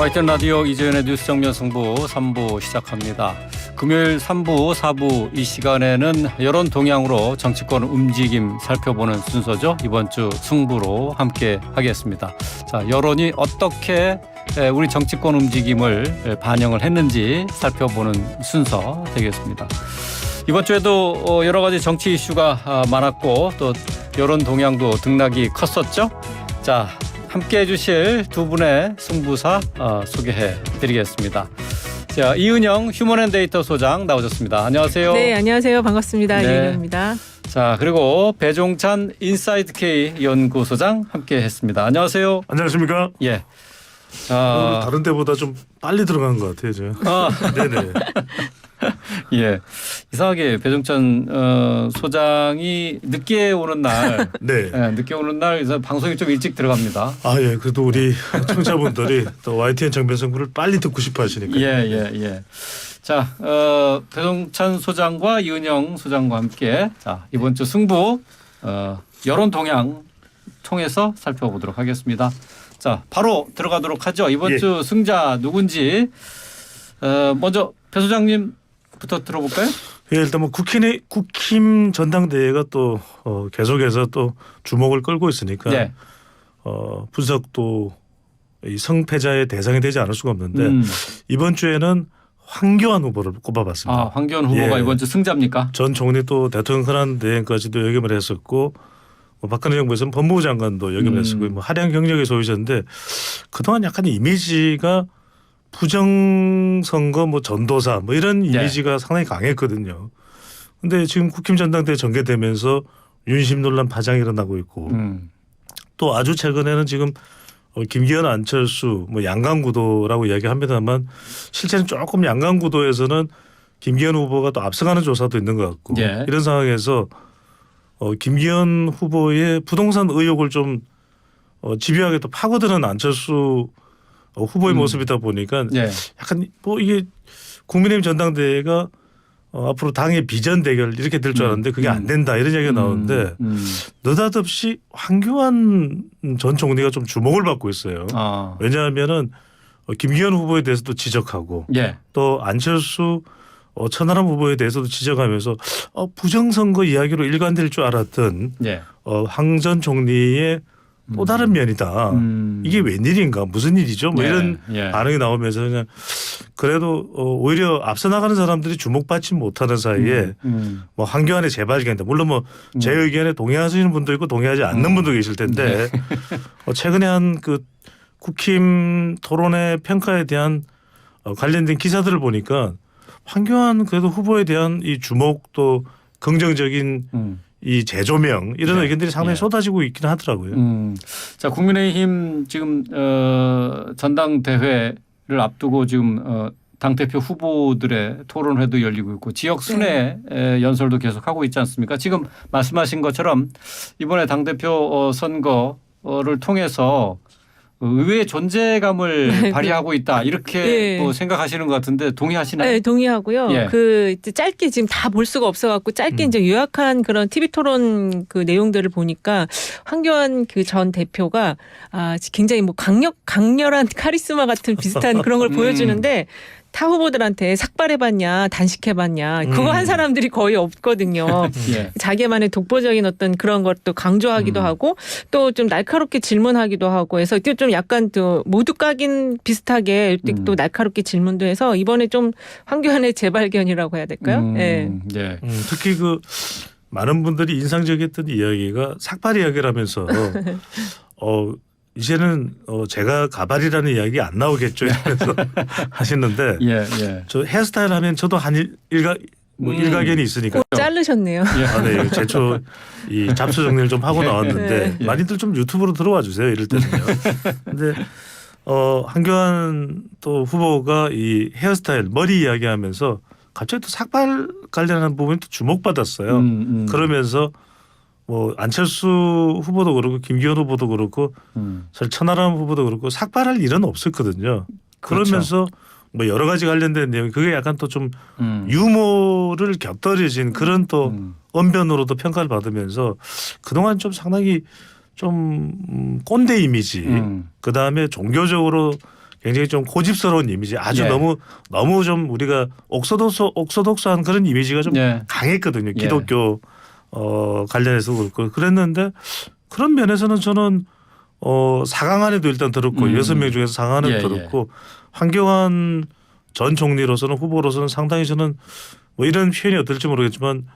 YTN 라디오 이재현의 뉴스 정면 승부 3부 시작합니다. 금요일 3부, 4부 이 시간에는 여론 동향으로 정치권 움직임 살펴보는 순서죠. 이번 주 승부로 함께 하겠습니다. 자, 여론이 어떻게 우리 정치권 움직임을 반영을 했는지 살펴보는 순서 되겠습니다. 이번 주에도 여러 가지 정치 이슈가 많았고 또 여론 동향도 등락이 컸었죠. 자, 함께해 주실 두 분의 승부사 소개해 드리겠습니다. 자, 이은영 휴먼앤데이터 소장 나오셨습니다. 안녕하세요. 네, 안녕하세요. 반갑습니다. 네. 이은영입니다. 자, 그리고 배종찬 인사이드 K 연구소장 함께했습니다. 안녕하세요. 안녕하십니까? 예. 오늘 다른 때보다 좀 빨리 들어간 것 같아요, 제가. 네네. 예. 이상하게 배종찬 소장이 늦게 오는 날, 네. 늦게 오는 날 그래서 방송이 좀 일찍 들어갑니다. 아, 예. 그래도 우리 청취자분들이 또 YTN 정변승부를 빨리 듣고 싶어 하시니까. 예. 자, 배종찬 소장과 이은영 소장과 함께 자, 이번 주 승부 여론 동향 통해서 살펴보도록 하겠습니다. 자, 바로 들어가도록 하죠. 이번 주 승자 누군지 먼저 배 소장님부터 들어볼까요? 예, 일단 뭐 국힘 전당대회가 또 계속해서 또 주목을 끌고 있으니까 네. 분석도 이 성패자의 대상이 되지 않을 수가 없는데 이번 주에는 황교안 후보를 꼽아봤습니다. 아, 황교안 후보가 예. 이번 주 승자입니까? 전 총리 또 대통령 현안 대행까지도 역임을 했었고 박근혜 정부에서는 법무부 장관도 역임을 했었고 뭐 화려한 경력의 소유자인데 그동안 약간 이미지가 부정선거 뭐 전도사 뭐 이런 이미지가 상당히 강했거든요. 그런데 지금 국힘 전당대회 전개되면서 윤심 논란 파장이 일어나고 있고 또 아주 최근에는 지금 김기현 안철수 뭐 양강구도라고 이야기합니다만 실제는 조금 양강구도에서는 김기현 후보가 또 앞서가는 조사도 있는 것 같고 이런 상황에서 김기현 후보의 부동산 의혹을 좀 집요하게 또 파고드는 안철수 후보의 모습이다 보니까 약간 뭐 이게 국민의힘 전당대회가 앞으로 당의 비전 대결 이렇게 될 줄 알았는데 그게 안 된다 이런 이야기가 나오는데 느닷없이 황교안 전 총리가 좀 주목을 받고 있어요. 왜냐하면은 김기현 후보에 대해서도 지적하고 또 안철수 천하람 후보에 대해서도 지적하면서 부정선거 이야기로 일관될 줄 알았던 황 전 총리의 또 다른 면이다. 이게 웬일인가 무슨 일이죠? 뭐 이런 반응이 나오면서 그냥 그래도 오히려 앞서 나가는 사람들이 주목받지 못하는 사이에 뭐 황교안의 재발견이다. 물론 뭐 제 의견에 동의하시는 분도 있고 동의하지 않는 분도 계실 텐데 최근에 한 그 국힘 토론회 평가에 대한 관련된 기사들을 보니까 황교안 그래도 후보에 대한 이 주목도 긍정적인 이 재조명 이런 의견들이 상당히 쏟아지고 있긴 하더라고요. 자, 국민의힘 지금 전당대회를 앞두고 지금 당대표 후보들의 토론회도 열리고 있고 지역 순회 연설도 계속하고 있지 않습니까? 지금 말씀하신 것처럼 이번에 당대표 선거를 통해서 의외의 존재감을 발휘하고 있다 이렇게 또 생각하시는 것 같은데 동의하시나요? 네, 동의하고요. 그 짧게 지금 다 볼 수가 없어갖고 짧게 이제 요약한 그런 TV 토론 그 내용들을 보니까 황교안 그 전 대표가 굉장히 뭐 강렬한 카리스마 같은 비슷한 그런 걸 보여주는데. 타 후보들한테 삭발해봤냐 단식해봤냐 그거 한 사람들이 거의 없거든요. 자기만의 독보적인 어떤 그런 것도 강조하기도 하고 또 좀 날카롭게 질문하기도 하고 해서 좀 약간 또 모두 까긴 비슷하게 또 날카롭게 질문도 해서 이번에 좀 황교안의 재발견이라고 해야 될까요? 특히 그 많은 분들이 인상적이었던 이야기가 삭발 이야기라면서 이제는 제가 가발이라는 이야기 안 나오겠죠 이러면서 하시는데 저 헤어스타일 하면 저도 한 일가견이 있으니까 자르셨네요. 네, 제초 이 잡초 정리를 좀 하고 나왔는데 많이들 좀 유튜브로 들어와 주세요 이럴 때는요. 근데 황교안 또 후보가 이 헤어스타일 머리 이야기하면서 갑자기 또 삭발 관련한 부분이 또 주목받았어요. 그러면서 뭐 안철수 후보도 그렇고 김기현 후보도 그렇고 사실 천하람 후보도 그렇고 삭발할 일은 없었거든요. 그러면서 뭐 여러 가지 관련된 내용 그게 약간 또 좀 유머를 곁들여진 그런 또 언변으로도 평가를 받으면서 그동안 좀 상당히 좀 꼰대 이미지 그다음에 종교적으로 굉장히 좀 고집스러운 이미지 아주 예. 너무 좀 우리가 옥소독스한 그런 이미지가 좀 예. 강했거든요. 예. 기독교 관련해서 그렇고 그랬는데 그런 면에서는 저는 4강 안에도 일단 들었고 6명 중에서 4강 안에 예, 들었고 황교안 전 총리로서는 후보로서는 상당히 저는 뭐 이런 표현이 어떨지 모르겠지만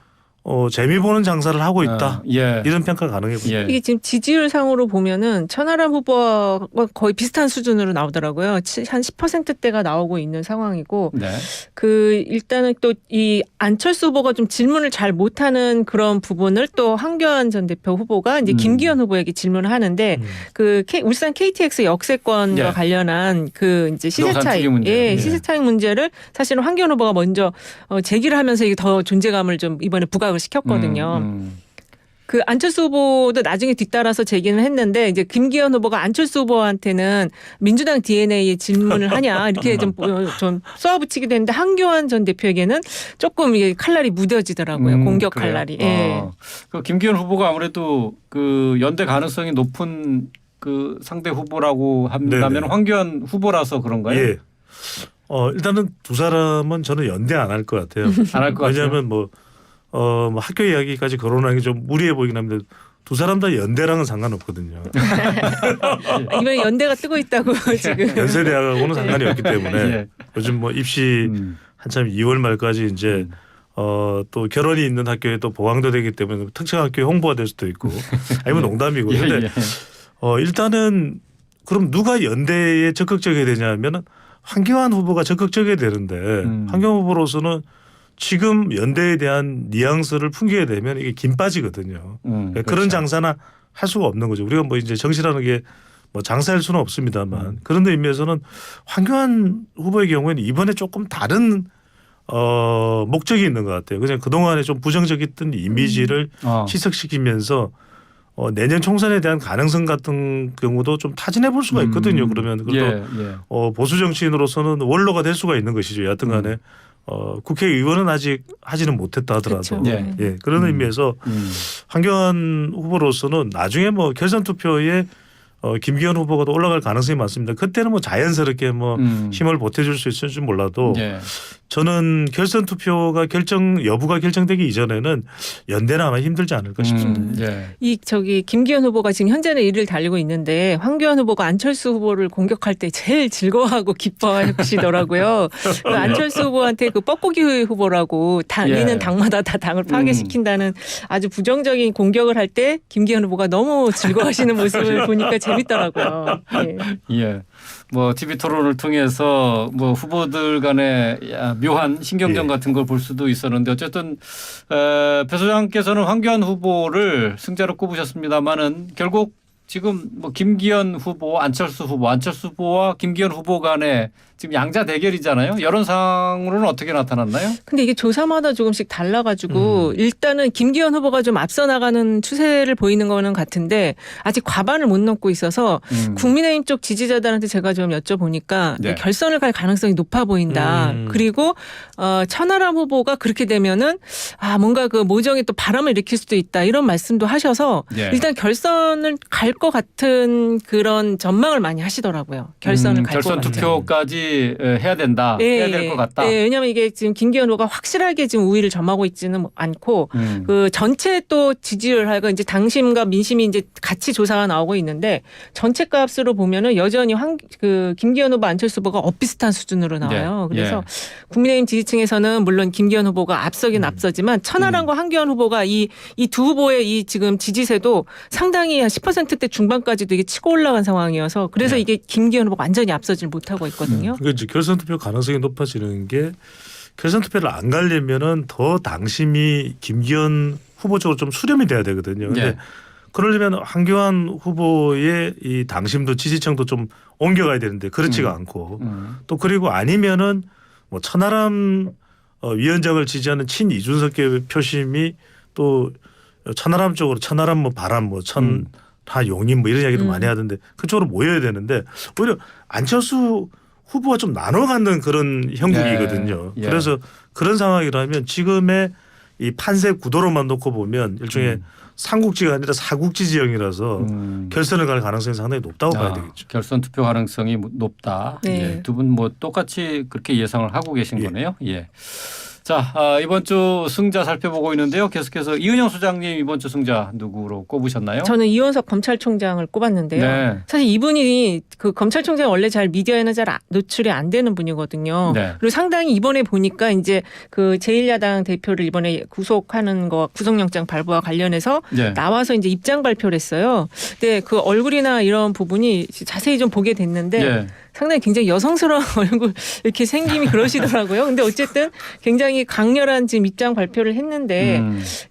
재미 보는 장사를 하고 있다. 예. 이런 평가 가능해 보입니다. 예. 이게 지금 지지율 상으로 보면은 천하람 후보와 거의 비슷한 수준으로 나오더라고요. 한 10%대가 나오고 있는 상황이고 네. 일단은 또 이 안철수 후보가 좀 질문을 잘 못하는 그런 부분을 또 황교안 전 대표 후보가 이제 김기현 후보에게 질문을 하는데 울산 KTX 역세권과 예. 관련한 이제 시세 부동산 차익, 투기 문제. 예. 시세 차익 문제를 사실은 황교안 후보가 먼저 제기를 하면서 이게 더 존재감을 좀 이번에 부각을 시켰거든요. 그 안철수 후보도 나중에 뒤따라서 제기는 했는데 이제 김기현 후보가 안철수 후보한테는 민주당 DNA에 질문을 하냐 이렇게 좀 쏘아붙이기도 했는데 황교안 전 대표에게는 조금 이게 칼날이 무뎌지더라고요. 공격 그래요? 칼날이. 예. 그 김기현 후보가 아무래도 그 연대 가능성이 높은 그 상대 후보라고 한다면 네네. 황교안 후보라서 그런가요? 예. 일단은 두 사람은 저는 연대 안 할 것 같아요. 안 할 것 같아요. 왜냐하면 뭐 학교 이야기까지 거론하기 좀 무리해 보이긴 합니다. 두 사람 다 연대랑은 상관없거든요. 이번에 연대가 뜨고 있다고 지금. 연세대학하고는 상관이 없기 때문에 예. 요즘 뭐 입시 한참 2월 말까지 이제 또 결혼이 있는 학교에 또 보강도 되기 때문에 특정 학교에 홍보가 될 수도 있고 아니면 농담이고 예, 근데 예. 일단은 그럼 누가 연대에 적극적이게 되냐면은 황교안 후보가 적극적이게 되는데 황교안 후보로서는 지금 연대에 대한 뉘앙스를 풍기게 되면 이게 김 빠지거든요. 그런 그렇죠. 장사나 할 수가 없는 거죠. 우리가 뭐 이제 정치라는 게 뭐 장사할 수는 없습니다만 그런 데 의미에서는 황교안 후보의 경우에는 이번에 조금 다른 목적이 있는 것 같아요. 그냥 그동안에 좀 부정적이었던 이미지를 희석시키면서 내년 총선에 대한 가능성 같은 경우도 좀 타진해 볼 수가 있거든요. 그러면 그래도 보수 정치인으로서는 원로가 될 수가 있는 것이죠. 여하튼 간에 국회의원은 아직 하지는 못했다 하더라도 그렇죠. 예, 그런 의미에서 황교안 후보로서는 나중에 뭐 결선 투표에 김기현 후보가 또 올라갈 가능성이 많습니다. 그때는 뭐 자연스럽게 뭐 힘을 보태줄 수 있을지 몰라도 저는 결선 투표가 여부가 결정되기 이전에는 연대는 아마 힘들지 않을까 싶습니다. 김기현 후보가 지금 현재는 1위를 달리고 있는데 황교안 후보가 안철수 후보를 공격할 때 제일 즐거워하고 기뻐하시더라고요. 그 안철수 후보한테 그 뻐꾸기 후보라고 당이는 당마다 다 당을 파괴시킨다는 아주 부정적인 공격을 할 때 김기현 후보가 너무 즐거워하시는 모습을 보니까 재밌더라고요. 예. 뭐 TV 토론을 통해서 뭐 후보들 간의 묘한 신경전 같은 걸 볼 수도 있었는데 어쨌든 배 소장께서는 황교안 후보를 승자로 꼽으셨습니다만은 결국 지금 뭐 김기현 후보, 안철수 후보와 김기현 후보 간에 지금 양자 대결이잖아요. 여론상으로는 어떻게 나타났나요? 근데 이게 조사마다 조금씩 달라가지고 일단은 김기현 후보가 좀 앞서 나가는 추세를 보이는 거는 같은데 아직 과반을 못 넘고 있어서 국민의힘 쪽 지지자들한테 제가 좀 여쭤보니까 결선을 갈 가능성이 높아 보인다. 그리고 천하람 후보가 그렇게 되면은 뭔가 그 모정에 또 바람을 일으킬 수도 있다. 이런 말씀도 하셔서 일단 결선을 갈 것 같은 그런 전망을 많이 하시더라고요. 결선을 갈 것 같은. 결선 투표까지 해야 된다. 해야 될 것 같다. 왜냐하면 이게 지금 김기현 후보가 확실하게 지금 우위를 점하고 있지는 않고 그 전체 또 지지율하고 이제 당심과 민심이 이제 같이 조사가 나오고 있는데 전체 값으로 보면은 여전히 김기현 후보, 안철수 후보가 엇비슷한 수준으로 나와요. 그래서 국민의힘 지지층에서는 물론 김기현 후보가 앞서긴 앞서지만 천하람과 황교안 후보가 이 두 후보의 이 지금 지지세도 상당히 한 10%대 중반까지도 이게 치고 올라간 상황이어서 그래서 이게 김기현 후보가 완전히 앞서질 못하고 있거든요. 그러니까 이제 결선 투표 가능성이 높아지는 게 결선 투표를 안 가려면은 더 당심이 김기현 후보 쪽으로 좀 수렴이 돼야 되거든요. 그런데 그러려면 황교안 후보의 이 당심도 지지층도 좀 옮겨가야 되는데 그렇지가 않고 또 그리고 아니면은 뭐 천하람 위원장을 지지하는 친이준석계 표심이 또 천하람 쪽으로 천하람 뭐 바람 뭐 천하용인 뭐 이런 이야기도 많이 하던데 그쪽으로 모여야 되는데 오히려 안철수 후보가 좀 나눠 갖는 그런 형국이거든요. 그래서 그런 상황이라면 지금의 이 판세 구도로만 놓고 보면 일종의 삼국지가 아니라 사국지 지형이라서 결선을 갈 가능성이 상당히 높다고 봐야 되겠죠. 결선 투표 가능성이 높다. 네. 예. 두 분 뭐 똑같이 그렇게 예상을 하고 계신 거네요. 예. 자, 이번 주 승자 살펴보고 있는데요. 계속해서 이은영 소장님 이번 주 승자 누구로 꼽으셨나요? 저는 이원석 검찰총장을 꼽았는데요. 네. 사실 이분이 그 검찰총장 원래 잘 미디어에는 잘 노출이 안 되는 분이거든요. 네. 그리고 상당히 이번에 보니까 이제 그 제1야당 대표를 이번에 구속하는 거 구속영장 발부와 관련해서 네. 나와서 이제 입장 발표를 했어요. 근데 그 얼굴이나 이런 부분이 자세히 좀 보게 됐는데 예. 상당히 굉장히 여성스러운 얼굴 이렇게 생김이 그러시더라고요. 근데 어쨌든 굉장히 강렬한 지금 입장 발표를 했는데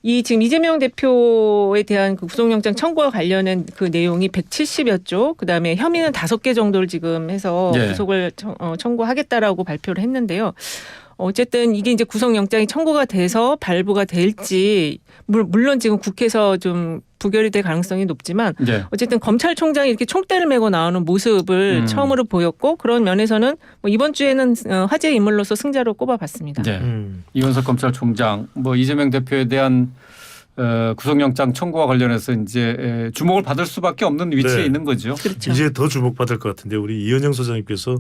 이 지금 이재명 대표에 대한 그 구속영장 청구와 관련된 그 내용이 170여 조, 그다음에 혐의는 5개 정도를 지금 해서 예. 구속을 청구하겠다라고 발표를 했는데요. 어쨌든 이게 이제 구속영장이 청구가 돼서 발부가 될지 물론 지금 국회에서 좀 부결이 될 가능성이 높지만 네. 어쨌든 검찰총장이 이렇게 총대를 메고 나오는 모습을 처음으로 보였고 그런 면에서는 뭐 이번 주에는 화제의 인물로서 승자로 꼽아봤습니다. 네. 이원석 검찰총장 뭐 이재명 대표에 대한 구속영장 청구와 관련해서 이제 주목을 받을 수밖에 없는 위치에 네. 있는 거죠. 그렇죠. 이제 더 주목받을 것 같은데 우리 이은영 소장님께서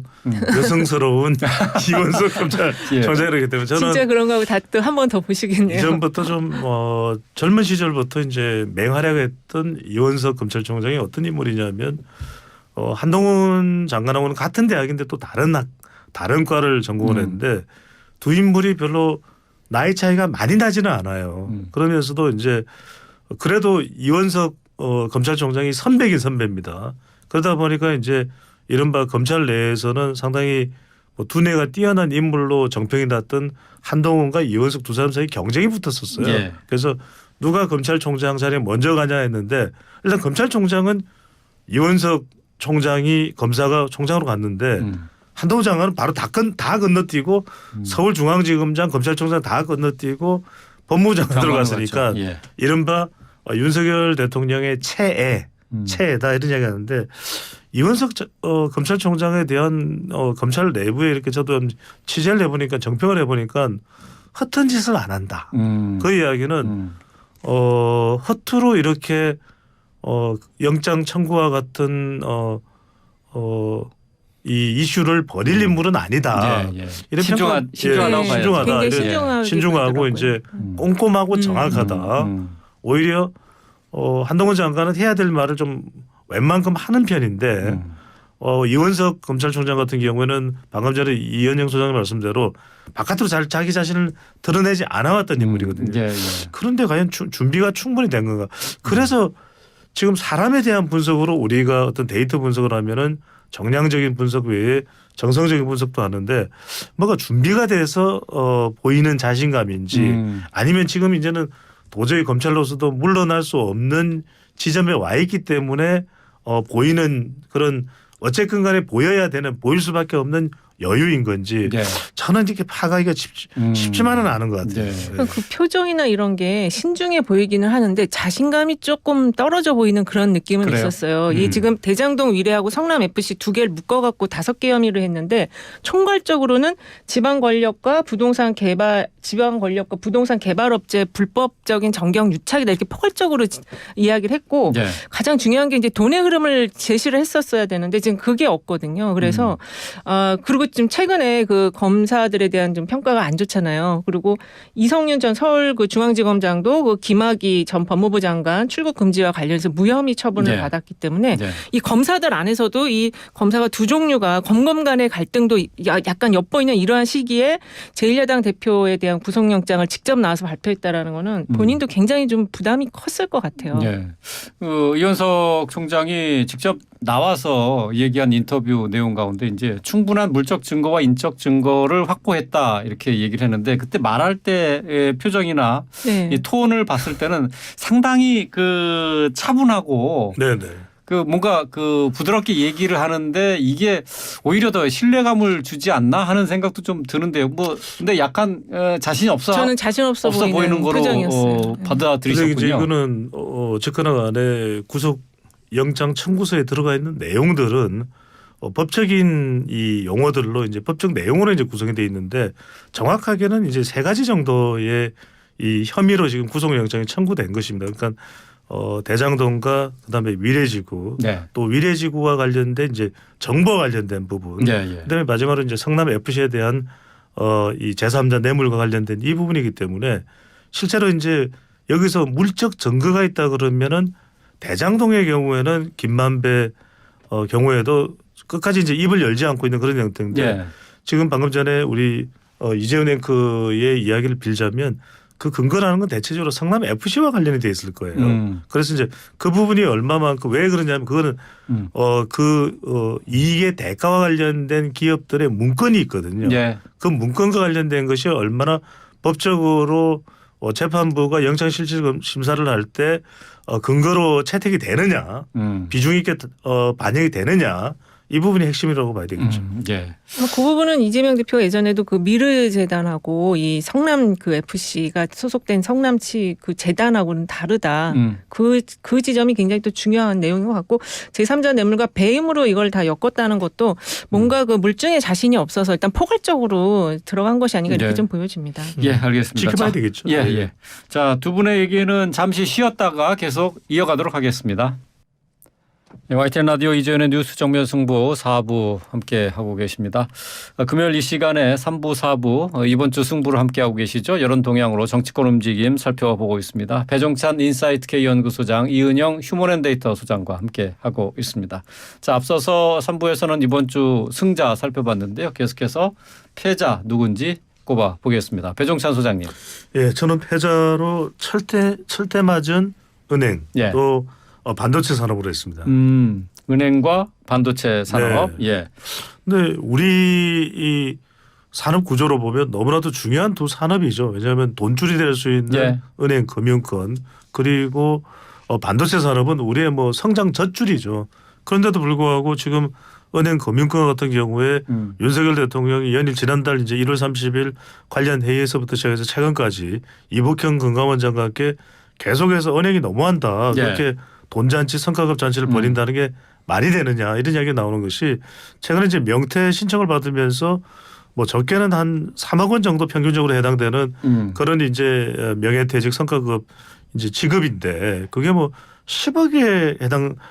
여성스러운 이원석 검찰총장이기 때문에 저는 진짜 그런 거하고 다 또 한 번 더 보시겠네요. 이전부터 좀 젊은 시절부터 이제 맹활약했던 이원석 검찰총장이 어떤 인물이냐면 한동훈 장관하고는 같은 대학인데 또 다른 과를 전공을 했는데 두 인물이 별로 나이 차이가 많이 나지는 않아요. 그러면서도 이제 그래도 이원석 검찰총장이 선배긴 선배입니다. 그러다 보니까 이제 이른바 검찰 내에서는 상당히 뭐 두뇌가 뛰어난 인물로 정평이 났던 한동훈과 이원석 두 사람 사이 경쟁이 붙었었어요. 예. 그래서 누가 검찰총장 자리에 먼저 가냐 했는데 일단 검찰총장은 이원석 총장이 검사가 총장으로 갔는데 한동훈 장관은 바로 다 건너뛰고 서울중앙지검장 검찰총장 다 건너뛰고 법무부 장관 들어갔으니까 예. 이른바 윤석열 대통령의 최애다 이런 이야기 하는데 이원석 검찰총장에 대한 검찰 내부에 이렇게 저도 취재를 해보니까 정평을 해보니까 허튼 짓을 안 한다. 그 이야기는 허투루 이렇게 영장 청구와 같은 이 이슈를 벌일 인물은 아니다. 예, 예. 이런 신중하다고 평가, 봐야죠. 굉장히 신중하고 이제 꼼꼼하고 정확하다. 오히려 한동훈 장관은 해야 될 말을 좀 웬만큼 하는 편인데 이원석 검찰총장 같은 경우에는 방금 전에 이은영 소장님 말씀대로 바깥으로 자기 자신을 드러내지 않아왔던 인물이거든요. 예, 예. 그런데 과연 준비가 충분히 된 건가? 그래서 지금 사람에 대한 분석으로 우리가 어떤 데이터 분석을 하면은 정량적인 분석 외에 정성적인 분석도 하는데 뭐가 준비가 돼서 보이는 자신감인지 아니면 지금 이제는 도저히 검찰로서도 물러날 수 없는 지점에 와 있기 때문에 보이는 그런 어쨌든 간에 보여야 되는 보일 수밖에 없는 여유인 건지 네. 저는 이렇게 파가기가 쉽지만은 않은 것 같아요. 네. 그 표정이나 이런 게 신중해 보이기는 하는데 자신감이 조금 떨어져 보이는 그런 느낌은 그래요? 있었어요. 이 지금 대장동 위례하고 성남 FC 두 개를 묶어갖고 5개 혐의를 했는데 총괄적으로는 지방 권력과 부동산 개발업체 불법적인 정경 유착이다 이렇게 포괄적으로 이야기를 했고 네. 가장 중요한 게 이제 돈의 흐름을 제시를 했었어야 되는데 지금 그게 없거든요. 그래서 그리고 지금 최근에 그 검사들에 대한 좀 평가가 안 좋잖아요. 그리고 이성윤 전 서울 그 중앙지검장도 그 김학의 전 법무부 장관 출국 금지와 관련해서 무혐의 처분을 네. 받았기 때문에 네. 이 검사들 안에서도 이 검사가 두 종류가 검검 간의 갈등도 약간 엿보이는 이러한 시기에 제1야당 대표에 대한 구속영장을 직접 나와서 발표했다라는 거는 본인도 굉장히 좀 부담이 컸을 것 같아요. 네. 이원석 총장이 직접 나와서 얘기한 인터뷰 내용 가운데 이제 충분한 물적 증거와 인적 증거를 확보했다 이렇게 얘기를 했는데 그때 말할 때의 표정이나 네. 이 톤을 봤을 때는 상당히 그 차분하고 네네. 그 뭔가 그 부드럽게 얘기를 하는데 이게 오히려 더 신뢰감을 주지 않나 하는 생각도 좀 드는데요. 뭐 근데 약간 자신이 저는 자신 없어 보이는 거로 표정이었어요. 근데 이제 받아들이셨군요. 이거는 어쨌거나 간에 구속 영장 청구서에 들어가 있는 내용들은 법적인 이 용어들로 이제 법적 내용으로 이제 구성이 돼 있는데 정확하게는 이제 3가지 정도의 이 혐의로 지금 구속영장이 청구된 것입니다. 그러니까 대장동과 그다음에 위례지구 네. 또 위례지구와 관련된 이제 정보와 관련된 부분. 그다음에 마지막으로 이제 성남 FC에 대한 이 제3자 뇌물과 관련된 이 부분이기 때문에 실제로 이제 여기서 물적 증거가 있다 그러면은 대장동의 경우에는 김만배 경우에도 끝까지 이제 입을 열지 않고 있는 그런 형태인데 지금 방금 전에 우리 이재훈 앵커의 이야기를 빌자면 그 근거라는 건 대체적으로 성남 FC와 관련이 돼 있을 거예요. 그래서 이제 그 부분이 얼마만큼 왜 그러냐면 그거는 이익의 대가와 관련된 기업들의 문건이 있거든요. 그 문건과 관련된 것이 얼마나 법적으로 재판부가 영장실질심사를 할 때 근거로 채택이 되느냐 비중 있게 반영이 되느냐 이 부분이 핵심이라고 봐야 되겠죠. 그 부분은 이재명 대표가 예전에도 그 미르 재단하고 이 성남 그 FC가 소속된 성남시 그 재단하고는 다르다. 그 지점이 굉장히 또 중요한 내용인 것 같고 제3자 뇌물과 배임으로 이걸 다 엮었다는 것도 뭔가 그 물증에 자신이 없어서 일단 포괄적으로 들어간 것이 아닌가 이렇게 좀 보여집니다. 알겠습니다. 지켜봐야 되겠죠. 자, 두 분의 얘기는 잠시 쉬었다가 계속 이어가도록 하겠습니다. YTN 라디오 이재현의 뉴스 정면 승부 4부 함께 하고 계십니다. 금요일 이 시간에 3부, 4부 이번 주 승부를 함께 하고 계시죠. 여론 동향으로 정치권 움직임 살펴보고 있습니다. 배종찬 인사이트 K연구소장, 이은영 휴먼앤데이터 소장과 함께 하고 있습니다. 자, 앞서서 3부에서는 이번 주 승자 살펴봤는데요. 계속해서 패자 누군지 꼽아 보겠습니다. 배종찬 소장님. 저는 패자로 철대 맞은 은행 또 반도체 산업으로 했습니다. 은행과 반도체 산업. 근데 우리 이 산업 구조로 보면 너무나도 중요한 두 산업이죠. 왜냐하면 돈줄이 될 수 있는 은행 금융권 그리고 반도체 산업은 우리의 뭐 성장 젖줄이죠. 그런데도 불구하고 지금 은행 금융권 같은 경우에 윤석열 대통령이 연일 지난달 이제 1월 30일 관련 회의에서부터 시작해서 최근까지 이복형 금감원장과 함께 계속해서 은행이 너무한다. 그렇게 돈잔치 성과급 잔치를 벌인다는 게 말이 되느냐 이런 이야기가 나오는 것이 최근에 이제 명태 신청을 받으면서 뭐 적게는 한 3억 원 정도 평균적으로 해당되는 그런 이제 명예퇴직 성과급 이제 지급인데 그게 뭐 10억에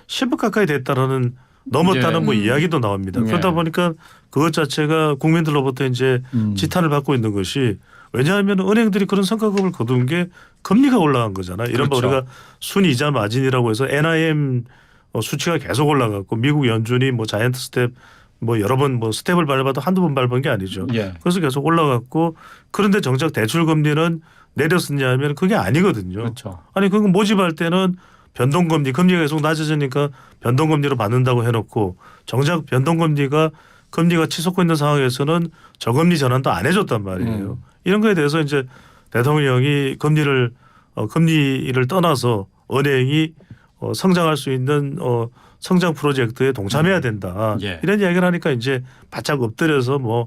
10억 가까이 됐다라는 넘었다는 뭐 이야기도 나옵니다. 그러다 보니까 그것 자체가 국민들로부터 이제 지탄을 받고 있는 것이 왜냐하면 은행들이 그런 성과급을 거둔 게 금리가 올라간 거잖아요. 이른바 우리가 순이자 마진이라고 해서 NIM 수치가 계속 올라갔고 미국 연준이 뭐 자이언트 스텝 뭐 여러 번 뭐 스텝을 밟아도 한두 번 밟은 게 아니죠. 그래서 계속 올라갔고 그런데 정작 대출 금리는 내렸었냐 하면 그게 아니거든요. 아니 그건 모집할 때는 변동금리 금리가 계속 낮아지니까 변동금리로 받는다고 해놓고 정작 변동금리가 치솟고 있는 상황에서는 저금리 전환도 안 해줬단 말이에요. 이런 거에 대해서 이제 대통령이 금리를 떠나서 은행이 성장할 수 있는 성장 프로젝트에 동참해야 된다. 이런 이야기를 하니까 이제 바짝 엎드려서 뭐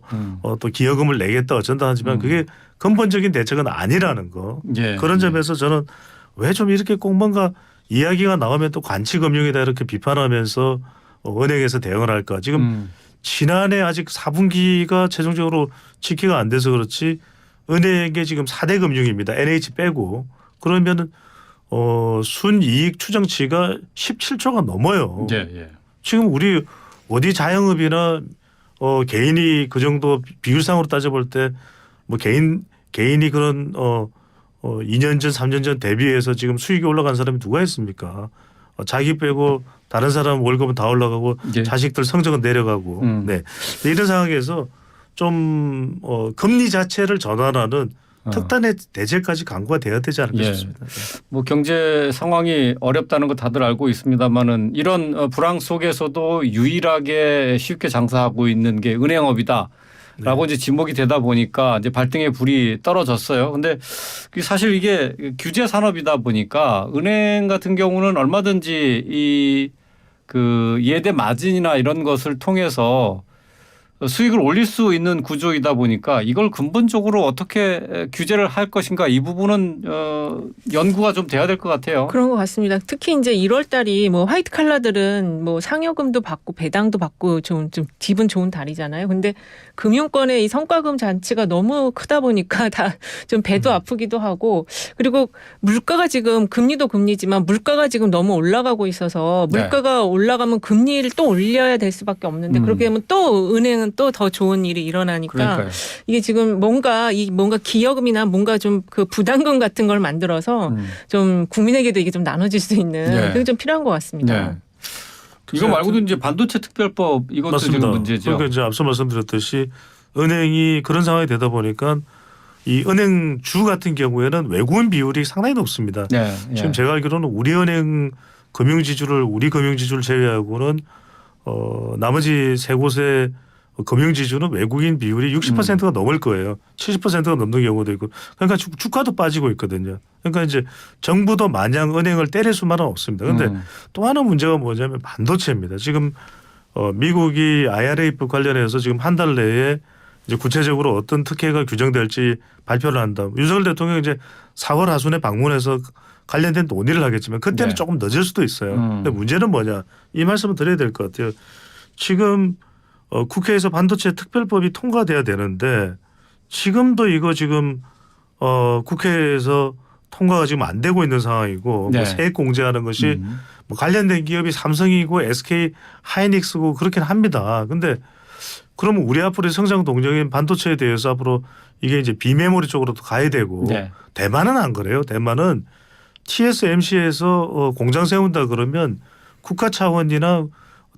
또 기여금을 내겠다 어쩐다 하지만 그게 근본적인 대책은 아니라는 거. 그런 점에서 저는 왜 좀 이렇게 꼭 뭔가 이야기가 나오면 또 관치금융이다 이렇게 비판하면서 은행에서 대응을 할까. 지금 지난해 아직 4분기가 최종적으로 집계가 안 돼서 그렇지 은행의 지금 4대 금융입니다. NH 빼고 그러면은 순이익 추정치가 17조가 넘어요. 지금 우리 어디 자영업이나 개인이 그 정도 비율상으로 따져볼 때 뭐 개인이 그런 2년 전 3년 전 대비해서 지금 수익이 올라간 사람이 누가 있습니까? 자기 빼고 다른 사람 월급은 다 올라가고 자식들 성적은 내려가고 이런 상황에서 좀 금리 자체를 전환하는 특단의 대책까지 강구가 되어야 되지 않을까 싶습니다. 뭐 경제 상황이 어렵다는 거 다들 알고 있습니다만은 이런 불황 속에서도 유일하게 쉽게 장사하고 있는 게 은행업이다. 라고 이제 지목이 되다 보니까 이제 발등에 불이 떨어졌어요. 근데 사실 이게 규제 산업이다 보니까 은행 같은 경우는 얼마든지 이 그 예대 마진이나 이런 것을 통해서 수익을 올릴 수 있는 구조이다 보니까 이걸 근본적으로 어떻게 규제를 할 것인가 이 부분은 연구가 좀 돼야 될 것 같아요. 그런 것 같습니다. 특히 이제 1월 달이 뭐 화이트 칼라들은 뭐 상여금도 받고 배당도 받고 좀 기분 좋은 달이잖아요. 근데 금융권의 이 성과금 잔치가 너무 크다 보니까 다 좀 배도 아프기도 하고 그리고 물가가 지금 금리도 금리지만 물가가 지금 너무 올라가고 있어서 물가가 올라가면 금리를 또 올려야 될 수밖에 없는데 그렇게 되면 또 은행은 또 더 좋은 일이 일어나니까 그러니까요. 이게 지금 뭔가 기여금이나 뭔가 좀 그 부담금 같은 걸 만들어서 좀 국민에게도 이게 좀 나눠질 수 있는 그게 좀 필요한 것 같습니다. 네. 이거 말고도 이제 반도체 특별법 이것도 맞습니다. 지금 문제죠. 그러니까 이제 앞서 말씀드렸듯이 은행이 그런 상황이 되다 보니까 이 은행주 같은 경우에는 외국인 비율이 상당히 높습니다. 네. 지금 제가 알기로는 우리 금융지주를 제외하고는 나머지 세 곳의 금융지주는 외국인 비율이 60%가 넘을 거예요. 70%가 넘는 경우도 있고. 그러니까 주가도 빠지고 있거든요. 그러니까 이제 정부도 마냥 은행을 때릴 수만은 없습니다. 그런데 또 하나 문제가 뭐냐면 반도체입니다. 지금 미국이 IRA법 관련해서 지금 한 달 내에 이제 구체적으로 어떤 특혜가 규정될지 발표를 한다. 윤석열 대통령이 이제 4월 하순에 방문해서 관련된 논의를 하겠지만 그때는 조금 늦을 수도 있어요. 근데 문제는 뭐냐. 이 말씀을 드려야 될 것 같아요. 지금 국회에서 반도체 특별법이 통과돼야 되는데 지금도 이거 지금 국회에서 통과가 지금 안 되고 있는 상황이고 뭐 세액 공제하는 것이 뭐 관련된 기업이 삼성이고 SK 하이닉스고 그렇긴 합니다. 근데 그러면 우리 앞으로 성장 동력인 반도체에 대해서 앞으로 이게 이제 비메모리 쪽으로도 가야 되고 대만은 안 그래요. 대만은 TSMC에서 공장 세운다 그러면 국가 차원이나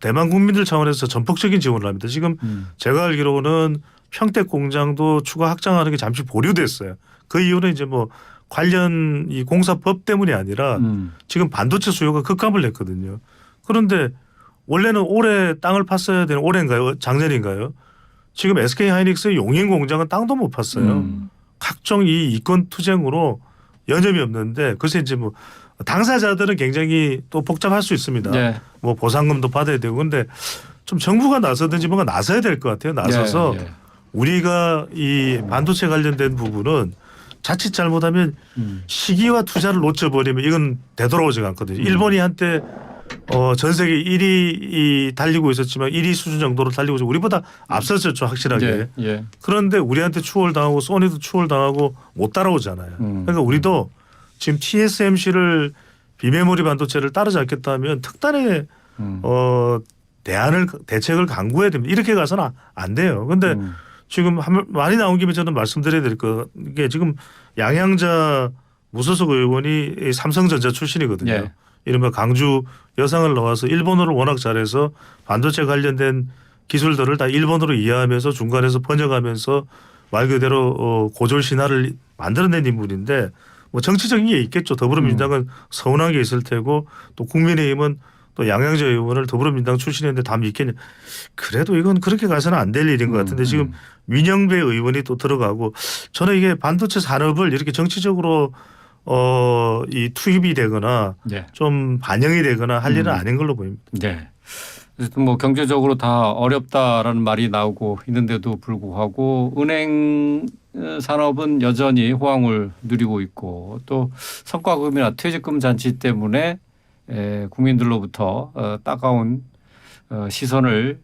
대만 국민들 차원에서 전폭적인 지원을 합니다. 지금 제가 알기로는 평택 공장도 추가 확장하는 게 잠시 보류됐어요. 그 이유는 이제 뭐 관련 이 공사법 때문이 아니라 지금 반도체 수요가 급감을 했거든요. 그런데 원래는 올해 땅을 팠어야 되는 올해인가요? 작년인가요? 지금 SK 하이닉스 용인 공장은 땅도 못 팠어요. 각종 이 이권 투쟁으로 여념이 없는데 글쎄 이제 뭐 당사자들은 굉장히 또 복잡할 수 있습니다. 뭐 보상금도 받아야 되고 근데 좀 정부가 나서든지 뭔가 나서야 될 것 같아요. 나서서 우리가 이 반도체 관련된 부분은 자칫 잘못하면 시기와 투자를 놓쳐버리면 이건 되돌아오지가 않거든요. 일본이 한때 전 세계 1위 달리고 있었지만 1위 수준 정도로 달리고 있고 우리보다 앞섰었죠 확실하게. 그런데 우리한테 추월당하고 소니도 추월당하고 못 따라오잖아요. 그러니까 우리도 지금 TSMC를 비메모리 반도체를 따라잡겠다면 특단의 대책을 강구해야 됩니다. 이렇게 가서는 안 돼요. 그런데 지금 많이 나온 김에 저는 말씀드려야 될 게 지금 양양자 무소속 의원이 삼성전자 출신이거든요. 이른바 강주 여상을 나와서 일본어를 워낙 잘해서 반도체 관련된 기술들을 다 일본어로 이해하면서 중간에서 번역하면서 말 그대로 고졸 신화를 만들어낸 인물인데 뭐 정치적인 게 있겠죠. 더불어민주당은 서운한 게 있을 테고 또 국민의힘은 또 양양자 의원을 더불어민주당 출신인데 다 믿겠냐. 그래도 이건 그렇게 가서는 안 될 일인 것 같은데 지금 민영배 의원이 또 들어가고 저는 이게 반도체 산업을 이렇게 정치적으로 이 투입이 되거나 좀 반영이 되거나 할 일은 아닌 걸로 보입니다. 어쨌든 뭐 경제적으로 다 어렵다라는 말이 나오고 있는데도 불구하고 은행 산업은 여전히 호황을 누리고 있고 또 성과금이나 퇴직금 잔치 때문에 국민들로부터 따가운 시선을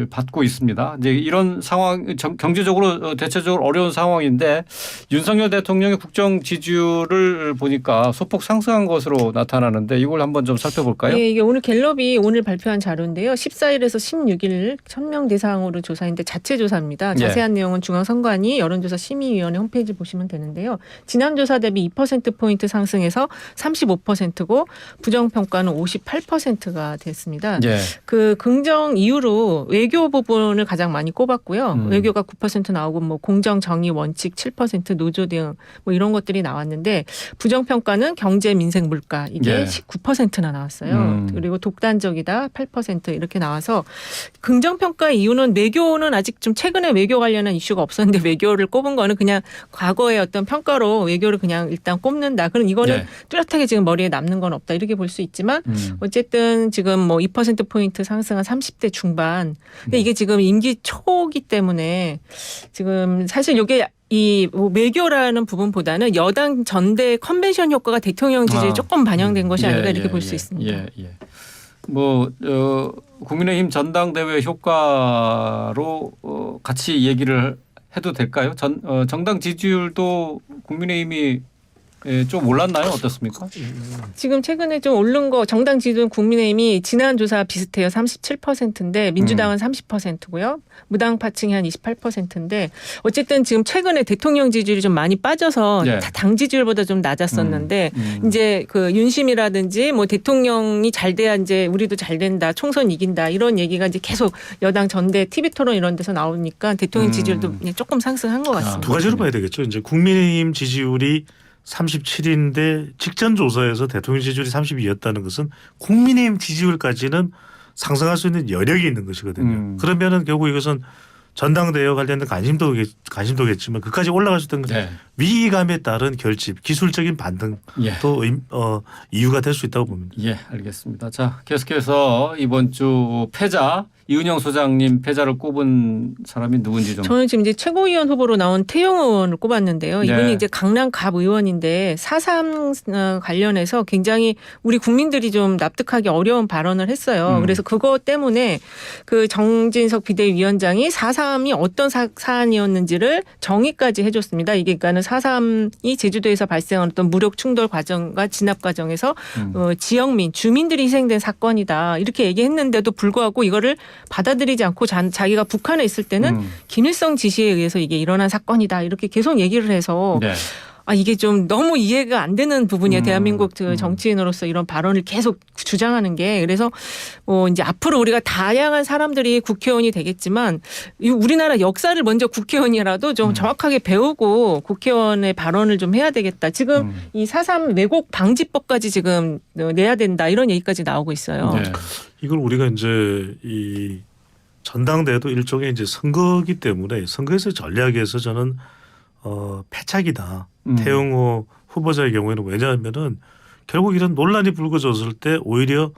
받고 있습니다. 이제 이런 상황 경제적으로 대체적으로 어려운 상황인데 윤석열 대통령의 국정 지지율을 보니까 소폭 상승한 것으로 나타나는데 이걸 한번 좀 살펴볼까요? 네, 이게 오늘 갤럽이 오늘 발표한 자료인데요. 14일에서 16일 1000명 대상으로 조사했는데 자체 조사입니다. 자세한 내용은 중앙선관위 여론조사 심의위원회 홈페이지 보시면 되는데요. 지난 조사 대비 2%포인트 상승해서 35%고 부정평가는 58%가 됐습니다. 그 긍정 이유로 외교 부분을 가장 많이 꼽았고요. 외교가 9% 나오고 뭐 공정 정의 원칙 7% 노조 등 뭐 이런 것들이 나왔는데 부정평가는 경제 민생 물가 이게 19%나 나왔어요. 그리고 독단적이다 8% 이렇게 나와서 긍정평가 이유는 외교는 아직 좀 최근에 외교 관련한 이슈가 없었는데 외교를 꼽은 거는 그냥 과거의 어떤 평가로 외교를 그냥 일단 꼽는다. 그럼 이거는 뚜렷하게 지금 머리에 남는 건 없다. 이렇게 볼 수 있지만 어쨌든 지금 뭐 2%포인트 상승한 30대 중반 있지만 근데 이게 지금 임기 초기 때문에 지금 사실 이게 뭐 외교라는 부분보다는 여당 전대 컨벤션 효과가 대통령 지지에 조금 반영된 것이 아닌가 이렇게 볼 수 있습니다. 뭐 국민의힘 전당대회 효과로 같이 얘기를 해도 될까요? 정당 지지율도 국민의힘이 좀 올랐나요? 어떻습니까? 지금 최근에 좀 오른 거 정당 지지율 국민의힘이 지난 조사 비슷해요. 37%인데 민주당은 30%고요. 무당파층이 한 28%인데 어쨌든 지금 최근에 대통령 지지율이 좀 많이 빠져서 당 지지율보다 좀 낮았었는데 이제 그 윤심이라든지 뭐 대통령이 잘 돼야 이제 우리도 잘 된다. 총선 이긴다. 이런 얘기가 이제 계속 여당 전대 TV 토론 이런 데서 나오니까 대통령 지지율도 조금 상승한 것 같습니다. 두 가지로 봐야 되겠죠. 이제 국민의힘 지지율이 37인데 직전 조사에서 대통령 지지율이 32였다는 것은 국민의힘 지지율까지는 상승할 수 있는 여력이 있는 것이거든요. 그러면은 결국 이것은 전당대회와 관련된 관심도겠지만 그까지 올라갈 수 있는 위기감에 따른 결집, 기술적인 반등도 이유가 될 수 있다고 봅니다. 예, 알겠습니다. 자, 계속해서 이번 주 패자 이은영 소장님 패자를 꼽은 사람이 누군지 좀. 저는 지금 이제 최고위원 후보로 나온 태영 의원을 꼽았는데요. 이분이 이제 강남 갑 의원인데 4.3 관련해서 굉장히 우리 국민들이 좀 납득하기 어려운 발언을 했어요. 그래서 그것 때문에 그 정진석 비대위원장이 4.3이 어떤 사안이었는지를 정의까지 해줬습니다. 이게 그러니까는 4.3이 제주도에서 발생한 어떤 무력 충돌 과정과 진압 과정에서 지역민, 주민들이 희생된 사건이다. 이렇게 얘기했는데도 불구하고 이거를 받아들이지 않고 자기가 북한에 있을 때는 김일성 지시에 의해서 이게 일어난 사건이다. 이렇게 계속 얘기를 해서 이게 좀 너무 이해가 안 되는 부분이에요. 대한민국 정치인으로서 이런 발언을 계속 주장하는 게. 그래서 뭐 이제 앞으로 우리가 다양한 사람들이 국회의원이 되겠지만 우리나라 역사를 먼저 국회의원이라도 좀 정확하게 배우고 국회의원의 발언을 좀 해야 되겠다. 지금 이 4.3 왜곡 방지법까지 지금 내야 된다. 이런 얘기까지 나오고 있어요. 이걸 우리가 이제 이 전당대회도 일종의 이제 선거기 때문에 선거에서 전략에서 저는 패착이다. 태영호 후보자의 경우에는 왜냐하면은 결국 이런 논란이 불거졌을 때 오히려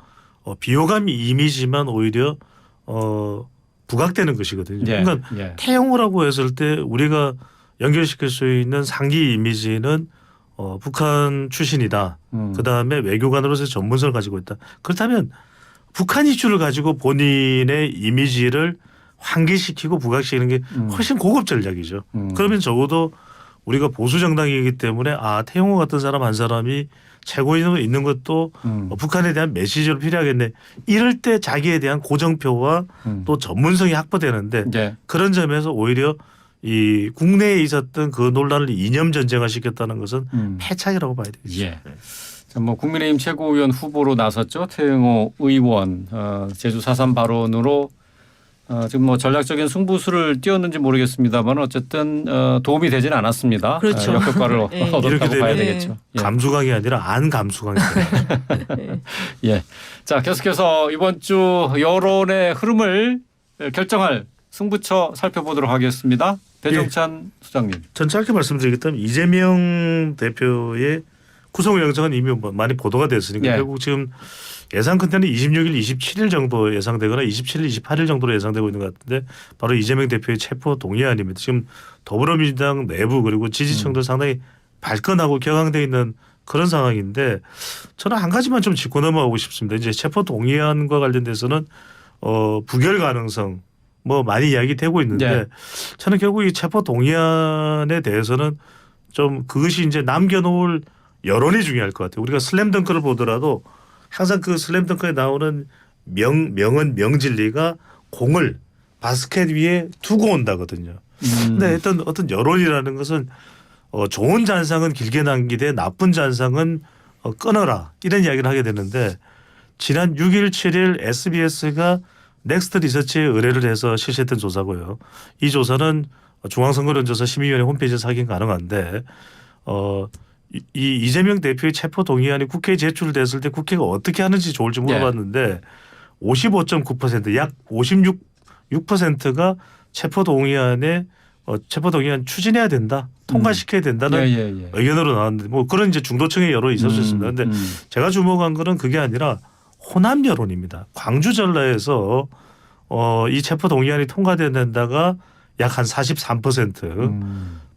비호감 이미지만 오히려 부각되는 것이거든요. 그러니까 태영호라고 했을 때 우리가 연결시킬 수 있는 상기 이미지는 북한 출신이다. 그다음에 외교관으로서의 전문성을 가지고 있다. 그렇다면 북한 이슈를 가지고 본인의 이미지를 환기시키고 부각시키는 게 훨씬 고급 전략이죠. 그러면 적어도 우리가 보수 정당이기 때문에 태영호 같은 사람 한 사람이 최고위원으로 있는 것도 북한에 대한 메시지로 필요하겠네. 이럴 때 자기에 대한 고정표와 또 전문성이 확보되는데 그런 점에서 오히려 이 국내에 있었던 그 논란을 이념 전쟁화 시켰다는 것은 패착이라고 봐야 되겠죠. 뭐 국민의힘 최고위원 후보로 나섰죠. 태영호 의원 제주 4.3 발언으로 지금 뭐 전략적인 승부수를 띄웠는지 모르겠습니다.만 어쨌든 도움이 되지는 않았습니다. 그렇죠. 역효과를 얻었다고 봐야 되겠죠. 감수광이 아니라 안 감수광이. 자, 계속해서 이번 주 여론의 흐름을 결정할 승부처 살펴보도록 하겠습니다. 배종찬 소장님. 전 짧게 말씀드리겠다면 이재명 대표의 구속영장은 이미 많이 보도가 됐으니까 결국 지금 예상 컨텐츠는 26일, 27일 정도 예상되거나 27일, 28일 정도로 예상되고 있는 것 같은데 바로 이재명 대표의 체포 동의안입니다. 지금 더불어민주당 내부 그리고 지지층도 상당히 발끈하고 격앙되어 있는 그런 상황인데 저는 한 가지만 좀 짚고 넘어가고 싶습니다. 이제 체포 동의안과 관련돼서는 부결 가능성 뭐 많이 이야기되고 있는데 저는 결국 이 체포 동의안에 대해서는 좀 그것이 이제 남겨놓을 여론이 중요할 것 같아요. 우리가 슬램덩크를 보더라도 항상 그 슬램덩크에 나오는 명언 명진리가 공을 바스켓 위에 두고 온다거든요. 근데 어떤 여론이라는 것은 좋은 잔상은 길게 남기되 나쁜 잔상은 끊어라 이런 이야기를 하게 되는데 지난 6일 7일 SBS가 넥스트 리서치에 의뢰를 해서 실시했던 조사고요. 이 조사는 중앙선거론조사 심의위원회 홈페이지에서 확인 가능한데 이 이재명 대표의 체포 동의안이 국회에 제출됐을 때 국회가 어떻게 하는지 좋을지 물어봤는데 55.9% 약 56%가 체포 동의안 추진해야 된다, 통과시켜야 된다는 의견으로 나왔는데 뭐 그런 이제 중도층의 여론이 있을 수 있습니다. 그런데 제가 주목한 거는 그게 아니라 호남 여론입니다. 광주 전라에서 이 체포 동의안이 통과된다가 약 한 43%,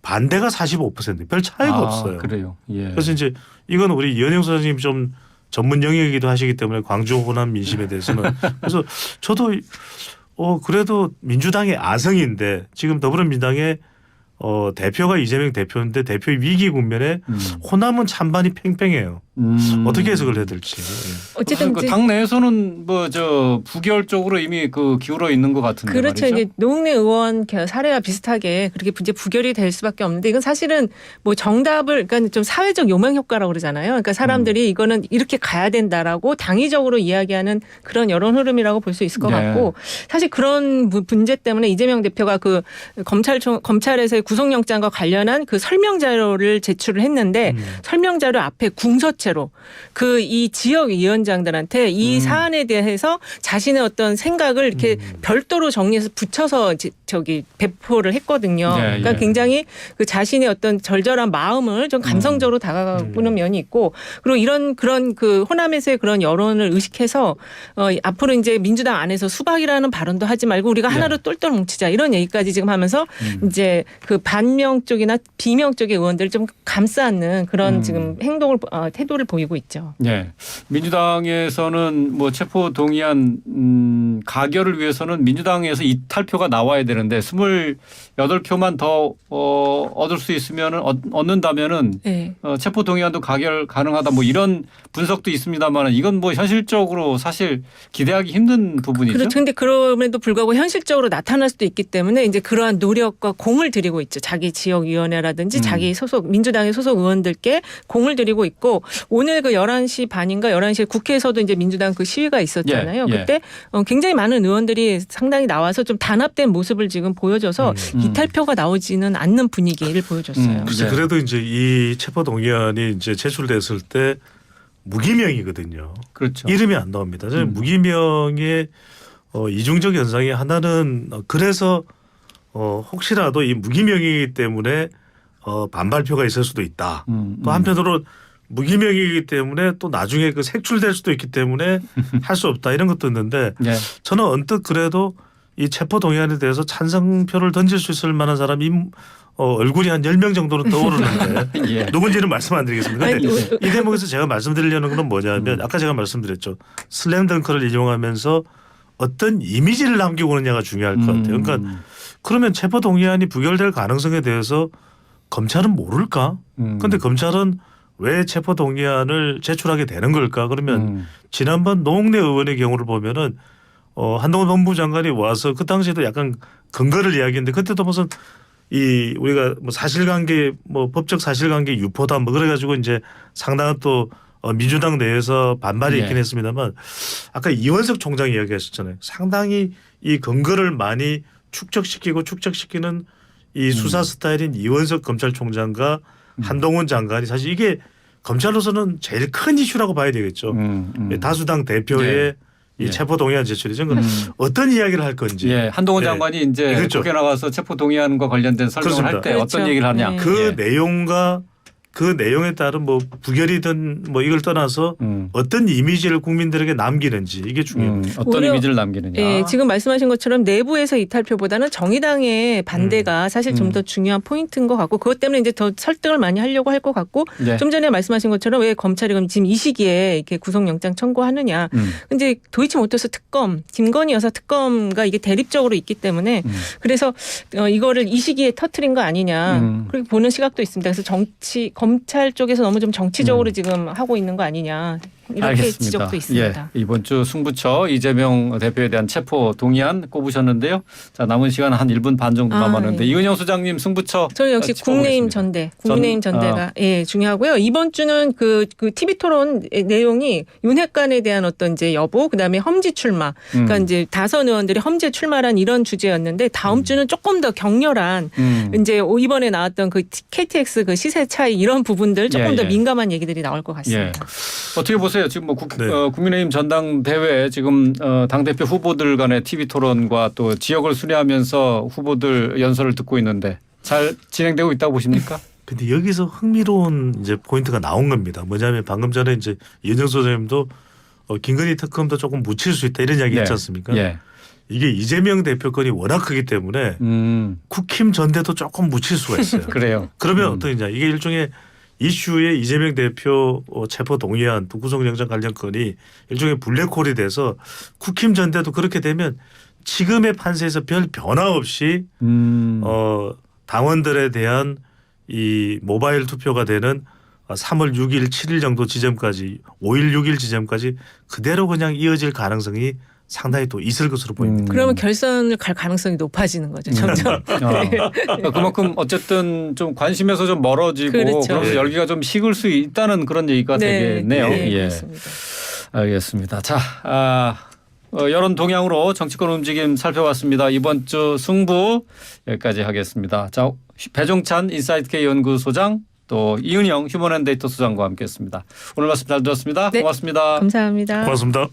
반대가 45%, 별 차이가 없어요. 그래요. 예. 그래서 이제 이건 우리 이현영 소장님 좀 전문 영역이기도 하시기 때문에 광주 호남 민심에 대해서는 그래서 저도 그래도 민주당의 아성인데 지금 더불어민주당의 대표가 이재명 대표인데 대표의 위기 국면에 호남은 찬반이 팽팽해요. 어떻게 해석을 해야 될지. 어쨌든 그 당 내에서는 뭐 부결 쪽으로 이미 기울어 있는 것 같은데 그렇죠. 말이죠. 이제 노웅래 의원 사례와 비슷하게 그렇게 이제 부결이 될 수밖에 없는데 이건 사실은 뭐 정답을 그러니까 좀 사회적 요명 효과라고 그러잖아요. 그러니까 사람들이 이거는 이렇게 가야 된다라고 당위적으로 이야기하는 그런 여론 흐름이라고 볼 수 있을 것 같고 사실 그런 문제 때문에 이재명 대표가 그 검찰에서의 구속영장과 관련한 그 설명 자료를 제출을 했는데 설명 자료 앞에 궁서체로 이 지역 위원장들한테 이 사안에 대해서 자신의 어떤 생각을 이렇게 별도로 정리해서 붙여서 배포를 했거든요. 그러니까 굉장히 그 자신의 어떤 절절한 마음을 좀 감성적으로 다가가는 면이 있고 그리고 이런 그런 그 호남에서의 그런 여론을 의식해서 앞으로 이제 민주당 안에서 수박이라는 발언도 하지 말고 우리가 하나로 똘똘 뭉치자 이런 얘기까지 지금 하면서 이제 그 반명 쪽이나 비명 쪽의 의원들을 좀 감싸는 그런 지금 태도를 보이고 있죠. 네, 민주당에서는 뭐 체포 동의안 가결을 위해서는 민주당에서 이탈표가 나와야 되는데 28표만 더 얻을 수 있으면 얻는다면은 네. 체포 동의안도 가결 가능하다 뭐 이런 분석도 있습니다만 이건 뭐 현실적으로 사실 기대하기 힘든 부분이죠. 그렇죠. 근데 그럼에도 불구하고 현실적으로 나타날 수도 있기 때문에 이제 그러한 노력과 공을 들이고 있죠. 자기 지역위원회라든지 자기 민주당의 소속 의원들께 공을 들이고 있고 오늘 그 11시 반인가 11시에 국회에서도 이제 민주당 그 시위가 있었잖아요. 그때 굉장히 많은 의원들이 상당히 나와서 좀 단합된 모습을 지금 보여줘서 이탈표가 나오지는 않는 분위기를 보여줬어요. 그래도 이제 이 체포 동의안이 이제 제출됐을 때 무기명이거든요. 그렇죠. 이름이 안 나옵니다. 저는 무기명의 이중적 현상이 하나는 그래서 혹시라도 이 무기명이기 때문에 반발표가 있을 수도 있다. 또 한편으로 무기명이기 때문에 또 나중에 그 색출될 수도 있기 때문에 할 수 없다 이런 것도 있는데 저는 언뜻 그래도 이 체포 동의안에 대해서 찬성표를 던질 수 있을 만한 사람이 얼굴이 한 10명 정도는 떠오르는데 누군지는 말씀 안 드리겠습니다. 근데 이 대목에서 제가 말씀드리려는 건 뭐냐면 아까 제가 말씀드렸죠. 슬램덩크를 이용하면서 어떤 이미지를 남기고 오느냐가 중요할 것 같아요. 그러니까 그러면 체포 동의안이 부결될 가능성에 대해서 검찰은 모를까? 그런데 검찰은 왜 체포 동의안을 제출하게 되는 걸까? 그러면 지난번 노웅래 의원의 경우를 보면은 한동훈 법무부 장관이 와서 그 당시에도 약간 근거를 이야기했는데 그때도 무슨 우리가 뭐 사실관계 뭐 법적 사실관계 유포다 뭐 그래가지고 이제 상당한 또 민주당 내에서 반발이 있긴 했습니다만 아까 이원석 총장이 이야기하셨잖아요. 상당히 이 근거를 많이 축적시키는 이 수사 스타일인 이원석 검찰총장과 한동훈 장관이 사실 이게 검찰로서는 제일 큰 이슈라고 봐야 되겠죠. 다수당 대표의 이 체포 동의안 제출이죠. 어떤 이야기를 할 건지. 한동훈 장관이 이제 그렇죠. 국회 나가서 체포 동의안과 관련된 설명을 할 때 어떤 얘기를 하냐. 그 내용과 그 내용에 따른 뭐 부결이든 뭐 이걸 떠나서 어떤 이미지를 국민들에게 남기는지 이게 중요합니다. 어떤 이미지를 남기느냐. 지금 말씀하신 것처럼 내부에서 이탈표보다는 정의당의 반대가 사실 좀 더 중요한 포인트인 것 같고 그것 때문에 이제 더 설득을 많이 하려고 할 것 같고 좀 전에 말씀하신 것처럼 왜 검찰이 그럼 지금 이 시기에 이렇게 구속영장 청구하느냐. 근데 도이치모터스 특검, 김건희 여사 특검과 이게 대립적으로 있기 때문에 그래서 이거를 이 시기에 터트린 거 아니냐. 그렇게 보는 시각도 있습니다. 그래서 검찰 쪽에서 너무 좀 정치적으로 지금 하고 있는 거 아니냐 이렇게 알겠습니다. 지적도 있습니다. 이번 주 승부처 이재명 대표에 대한 체포 동의안 꼽으셨는데요. 자 남은 시간 한 1분 반 정도 남았는데 이은영 소장님 승부처. 저는 역시 국민의힘 전대가 중요하고요. 이번 주는 그 TV 토론 내용이 윤핵관에 대한 어떤 이제 여부, 그다음에 험지 출마. 그러니까 이제 다선 의원들이 험지에 출마란 이런 주제였는데 다음 주는 조금 더 격렬한 이제 이번에 나왔던 그 KTX 그 시세 차이 이런 부분들 조금 더 민감한 얘기들이 나올 것 같습니다. 어떻게 보세요? 지금 뭐 국민의힘 전당대회 지금 당대표 후보들 간의 TV 토론과 또 지역을 순회하면서 후보들 연설을 듣고 있는데 잘 진행되고 있다고 보십니까? 근데 여기서 흥미로운 이제 포인트가 나온 겁니다. 뭐냐면 방금 전에 이제 이은영 소장님도 김건희 특검도 조금 묻힐 수 있다 이런 이야기 있지 않습니까? 이게 이재명 대표권이 워낙 크기 때문에 국힘 전대도 조금 묻힐 수가 있어요. 그래요. 그러면 어떠냐? 이게 일종의 이슈에 이재명 대표 체포 동의안 또 구속영장 관련 건이 일종의 블랙홀이 돼서 국힘 전대도 그렇게 되면 지금의 판세에서 별 변화 없이 당원들에 대한 이 모바일 투표가 되는 3월 6일, 7일 정도 지점까지 5일, 6일 지점까지 그대로 그냥 이어질 가능성이 상당히 또 있을 것으로 보입니다. 그러면 결선을 갈 가능성이 높아지는 거죠. 점점. 그만큼 어쨌든 좀 관심에서 좀 멀어지고 그렇죠. 그러면서 열기가 좀 식을 수 있다는 그런 얘기가 되겠네요. 네, 예. 그렇습니다. 알겠습니다. 자, 여론 동향으로 정치권 움직임 살펴봤습니다. 이번 주 승부 여기까지 하겠습니다. 자, 배종찬 인사이트K 연구소장 또 이은영 휴먼앤데이터 소장과 함께했습니다. 오늘 말씀 잘 들었습니다. 네. 고맙습니다. 감사합니다. 고맙습니다.